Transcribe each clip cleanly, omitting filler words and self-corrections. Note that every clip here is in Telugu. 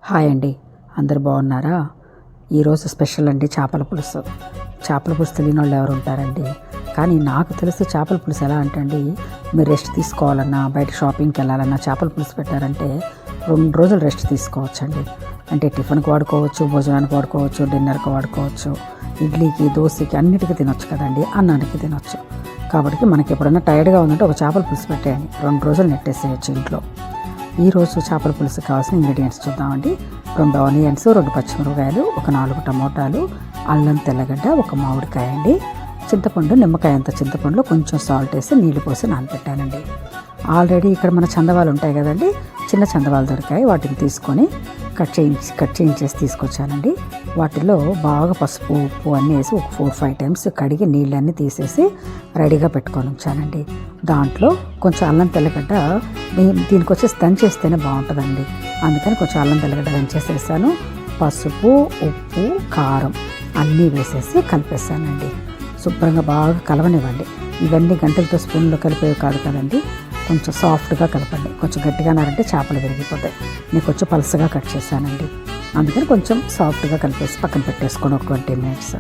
హాయ్ అండి, అందరు బాగున్నారా? ఈరోజు స్పెషల్ అండి చేపల పులుసు. చేపల పులుసు తెలియని వాళ్ళు ఎవరు ఉంటారండి? కానీ నాకు తెలిసి చేపల పులుసు ఎలా అంటే అండి, మీరు రెస్ట్ తీసుకోవాలన్నా, బయట షాపింగ్కి వెళ్ళాలన్నా చేపల పులుసు పెట్టారంటే 2 రోజులు రెస్ట్ తీసుకోవచ్చండి. అంటే టిఫిన్కి వాడుకోవచ్చు, భోజనానికి వాడుకోవచ్చు, డిన్నర్కి వాడుకోవచ్చు, ఇడ్లీకి, దోశకి అన్నిటికీ తినొచ్చు కదండి, అన్నానికి తినొచ్చు. కాబట్టి మనకి ఎప్పుడైనా టైర్డ్గా ఉందంటే ఒక చేపల పులుసు పెట్టేయండి, 2 రోజులు నెట్టేసేయచ్చు ఇంట్లో. ఈరోజు చేపల పులుసు కావాల్సిన ఇంగ్రీడియంట్స్ చూద్దామండి. 2 ఆనియన్స్, 2 పచ్చిమిరపకాయలు, ఒక 4 టమోటాలు, అల్లం తెల్లగడ్డ, ఒక మామిడికాయ అండి, చింతపండు, నిమ్మకాయ అంత చింతపండులో కొంచెం సాల్ట్ వేసి నీళ్ళు పోసి నానబెట్టానండి. ఆల్రెడీ ఇక్కడ మన చందవాలు ఉంటాయి కదండి, చిన్న చందవాలు దొరికాయి, వాటిని తీసుకొని కట్ చేయించేసి తీసుకొచ్చానండి. వాటిలో బాగా పసుపు, ఉప్పు అన్నీ వేసి ఒక 4-5 టైమ్స్ కడిగి నీళ్ళన్నీ తీసేసి రెడీగా పెట్టుకొని ఉంచానండి. దాంట్లో కొంచెం అల్లం తెల్లగడ్డ, దీనికి వచ్చేసి దంచేస్తేనే బాగుంటుందండి, అందుకని కొంచెం అల్లం తెల్లగడ్డ దంచేసేసాను. పసుపు, ఉప్పు, కారం అన్నీ వేసేసి కలిపేసానండి. శుభ్రంగా బాగా కలవనివ్వండి. ఇవన్నీ గంటలతో స్పూన్లో కలిపేవి కాదు కదండి, కొంచెం సాఫ్ట్గా కలపండి. కొంచెం గట్టిగా నారంటే చేపలు విరిగిపోతాయి. నేను కొంచెం పలసగా కట్ చేశానండి, అందుకని కొంచెం సాఫ్ట్గా కలిపేసి పక్కన పెట్టేసుకోండి ఒక 20 మినిట్స్.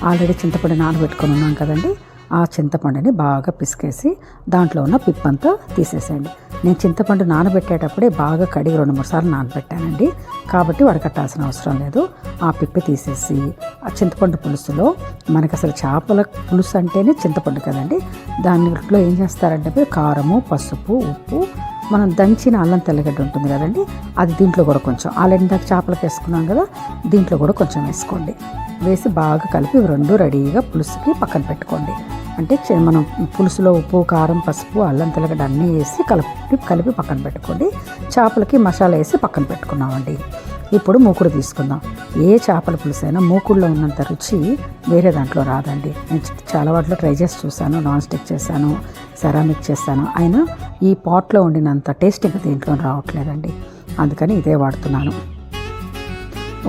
ఆల్రెడీ చింతపండు నానబెట్టుకొని ఉన్నాం కదండి, ఆ చింతపండుని బాగా పిసికేసి దాంట్లో ఉన్న పిప్పంతా తీసేసేయండి. నేను చింతపండు నానబెట్టేటప్పుడే బాగా కడిగి 2-3 సార్లు నానబెట్టానండి, కాబట్టి వడకట్టాల్సిన అవసరం లేదు. ఆ పిప్పి తీసేసి ఆ చింతపండు పులుసులో, మనకు అసలు చేపల పులుసు అంటేనే చింతపండు కదండి, దానిలో ఏం చేస్తారంటే కారము, పసుపు, ఉప్పు, మనం దంచిన అల్లం తెల్లగడ్డ ఉంటుంది కదండి, అది దీంట్లో కూడా కొంచెం, ఆల్రెడీ దాకా చేపలకు వేసుకున్నాం కదా, దీంట్లో కూడా కొంచెం వేసుకోండి. వేసి బాగా కలిపి 2 రెడీగా పులుసుకి పక్కన పెట్టుకోండి. అంటే మనం పులుసులో ఉప్పు, కారం, పసుపు, అల్లం తెల్లగడ్డ అన్నీ వేసి కలిపి పక్కన పెట్టుకోండి. చేపలకి మసాలా వేసి పక్కన పెట్టుకున్నామండి. ఇప్పుడు మూకుడు తీసుకుందాం. ఏ చేపల పులుసు అయినా మూకుడులో ఉన్నంత రుచి వేరే దాంట్లో రాదండి. నేను చాలా వాటిలో ట్రై చేసి చూశాను, నాన్ స్టిక్ చేశాను, సెరామిక్ చేశాను, అయినా ఈ పాట్లో వండినంత టేస్ట్ ఇంకా దీంట్లో రావట్లేదండి, అందుకని ఇదే వాడుతున్నాను.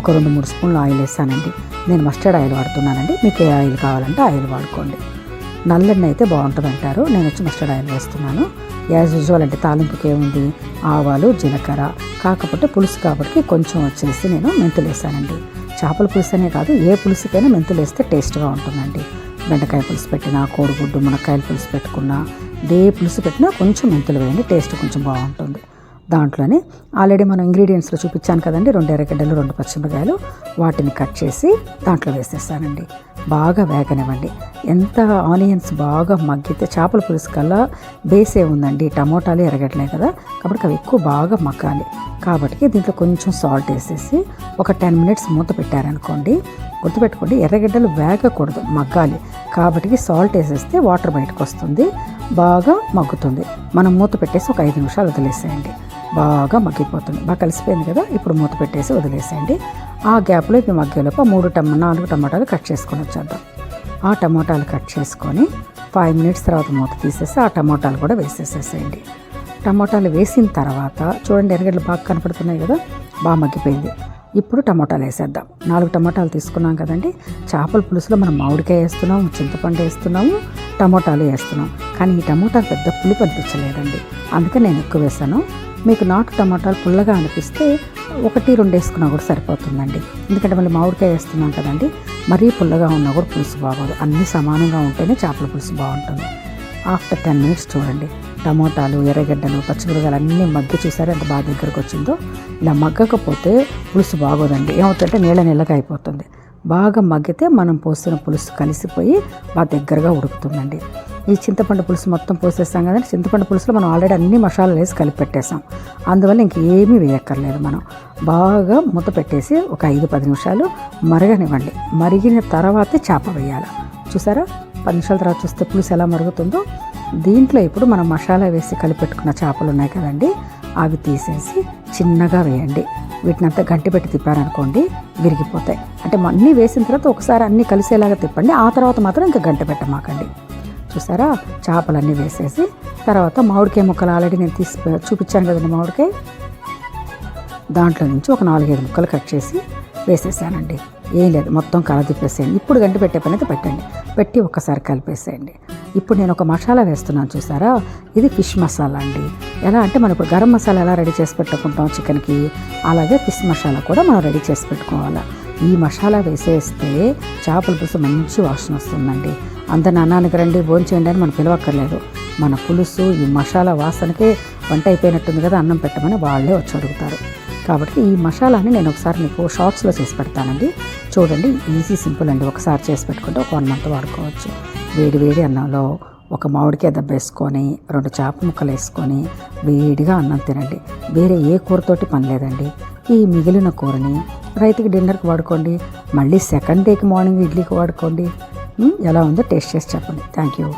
ఒక 2-3 స్పూన్లు ఆయిల్ వేసానండి. నేను మస్టర్డ్ ఆయిల్ వాడుతున్నానండి, మీకు ఏ ఆయిల్ కావాలంటే ఆయిల్ వాడుకోండి. నల్లెണ്ണ అయితే బాగుంటుంది అంటారు, నేను వచ్చి మస్టర్డ్ ఆయిల్ వేస్తున్నాను. యాజ్ యూజువల్ అంటే తాలింపుకి ఏముంది, ఆవాలు, జీలకర్ర, కాకపోతే పులుసు కాబట్టి కొంచెం వచ్చేసి నేను మెంతులు వేసానండి. చేపల పులుసు అనే కాదు, ఏ పులుసుకైనా మెంతులు వేస్తే టేస్ట్గా ఉంటుందండి. బెండకాయ పులుసు పెట్టినా, కోడిగుడ్డు, మునక్కాయల పులుసు పెట్టుకున్నా, ఏ పులుసు పెట్టినా కొంచెం మెంతులు వేయండి, టేస్ట్ కొంచెం బాగుంటుంది. దాంట్లోనే ఆల్రెడీ మనం ఇంగ్రీడియంట్స్లో చూపించాను కదండి, 2 ఎర్రగడ్డలు, 2 పచ్చిమిరపకాయలు, వాటిని కట్ చేసి దాంట్లో వేసేసానండి. బాగా వేగనివ్వండి. ఎంత ఆనియన్స్ బాగా మగ్గితే, చేపల పులుసు కల్లా బేసే ఉందండి, టమోటాలు, ఎర్రగడ్డలే కదా, కాబట్టి అవి ఎక్కువ బాగా మగ్గాలి. కాబట్టి దీంట్లో కొంచెం సాల్ట్ వేసేసి ఒక 10 మినిట్స్ మూత పెట్టారనుకోండి, గుర్తుపెట్టుకోండి, ఎర్రగడ్డలు వేగకూడదు, మగ్గాలి. కాబట్టి సాల్ట్ వేసేస్తే వాటర్ బయటకు వస్తుంది, బాగా మగ్గుతుంది. మనం మూత పెట్టేసి ఒక 5 నిమిషాలు వదిలేసేయండి, బాగా మగ్గిపోతుంది. బాగా కలిసిపోయింది కదా, ఇప్పుడు మూత పెట్టేసి వదిలేసేయండి. ఆ గ్యాప్లో ఇప్పుడు మగ్గేలోపు 4 టమాటాలు కట్ చేసుకొని వచ్చేద్దాం. ఆ టమాటాలు కట్ చేసుకొని 5 మినిట్స్ తర్వాత మూత తీసేసి ఆ టమాటాలు కూడా వేసేసేసేయండి. టమాటాలు వేసిన తర్వాత చూడండి, ఎర్రగడ్డలు బాగా కనపడుతున్నాయి కదా, బాగా మగ్గిపోయింది. ఇప్పుడు టమాటాలు వేసేద్దాం. 4 టమాటాలు తీసుకున్నాం కదండి. చేపల పులుసులో మనం మామిడికాయ వేస్తున్నాము, చింతపండు వేస్తున్నాము, టమోటాలు వేస్తున్నాం, కానీ ఈ టమోటాలు పెద్ద పులుపు అనిపించలేదండి, అందుకని నేను ఎక్కువ వేసాను. మీకు నాటు టమాటాలు పుల్లగా అనిపిస్తే 1-2 వేసుకున్నా కూడా సరిపోతుందండి, ఎందుకంటే మళ్ళీ మామిడికాయ వేస్తున్నాం కదండి, మరీ పుల్లగా ఉన్నా కూడా పులుసు బాగోదు. అన్నీ సమానంగా ఉంటేనే చేపల పులుసు బాగుంటుంది. ఆఫ్టర్ 10 మినిట్స్ చూడండి, టమోటాలు, ఎర్రగడ్డలు, పచ్చిమిరపకాయలు అన్నీ మగ్గి చూసారు ఎంత బాగా దగ్గరకు వచ్చిందో. ఇలా మగ్గకపోతే పులుసు బాగోదండి, ఏమవుతుందంటే నీళ్ళగా అయిపోతుంది. బాగా మగ్గితే మనం పోసిన పులుసు కలిసిపోయి బాగా దగ్గరగా ఉడుకుతుందండి. ఈ చింతపండు పులుసు మొత్తం పోసేస్తాం కదండి, చింతపండు పులుసులో మనం ఆల్రెడీ అన్ని మసాలాలు వేసి కలిపి పెట్టేసాం, అందువల్ల ఇంకేమీ వేయక్కర్లేదు. మనం బాగా మూత పెట్టేసి ఒక 5-10 నిమిషాలు మరగనివ్వండి. మరిగిన తర్వాతే చేప వేయాలి. చూసారా, 10 నిమిషాల తర్వాత చూస్తే పులుసు ఎలా మరుగుతుందో. దీంట్లో ఇప్పుడు మనం మసాలా వేసి కలిపెట్టుకున్న చేపలు ఉన్నాయి కదండి, అవి తీసేసి చిన్నగా వేయండి. వీటినంతా గంటి పెట్టి తిప్పారనుకోండి విరిగిపోతాయి. అంటే అన్నీ వేసిన తర్వాత ఒకసారి అన్నీ కలిసేలాగా తిప్పండి, ఆ తర్వాత మాత్రం ఇంకా గంట పెట్టమాకండి. చూసారా, చేపలన్నీ వేసేసి తర్వాత మామిడికాయ ముక్కలు ఆల్రెడీ నేను చూపించాను కదండి, మామిడికాయ దాంట్లో నుంచి ఒక 4-5 ముక్కలు కట్ చేసి వేసేసానండి. ఏం లేదు, మొత్తం కల తిప్పేసేయండి. ఇప్పుడు గంట పెట్టే పని అయితే పెట్టండి, పెట్టి ఒక్కసారి కలిపేసేయండి. ఇప్పుడు నేను ఒక మసాలా వేస్తున్నాను చూసారా, ఇది ఫిష్ మసాలా అండి. ఎలా అంటే మనం ఇప్పుడు గరం మసాలా ఎలా రెడీ చేసి పెట్టుకుంటాం చికెన్కి, అలాగే ఫిష్ మసాలా కూడా మనం రెడీ చేసి పెట్టుకోవాలి. ఈ మసాలా వేసేస్తే చేపల పులుసు మంచి వాసన వస్తుందండి. అందరిని అన్నానికి రండి భోంచేయండి అని మనం పిలవక్కర్లేదు. మన పులుసు ఈ మసాలా వాసనకే వంట అయిపోయినట్టుంది కదా అన్నం పెట్టమని వాళ్ళే వచ్చి అడుగుతారు. కాబట్టి ఈ మసాలాని నేను ఒకసారి మీకు షార్ట్స్లో చేసి పెడతానండి, చూడండి. ఈజీ సింపుల్ అండి. ఒకసారి చేసి పెట్టుకుంటే ఒక 1 month వాడుకోవచ్చు. వేడి వేడి అన్నంలో ఒక మామిడికాయ దెబ్బ వేసుకొని 2 చేప ముక్కలు వేసుకొని వేడిగా అన్నం తినండి. వేరే ఏ కూరతోటి పని లేదండి. ఈ మిగిలిన కూరని రైతుకి డిన్నర్కి వాడుకోండి, మళ్ళీ సెకండ్ డేకి మార్నింగ్ ఇడ్లీకి వాడుకోండి. ఎలా ఉందో టేస్ట్ చేసి చెప్పండి. Thank you.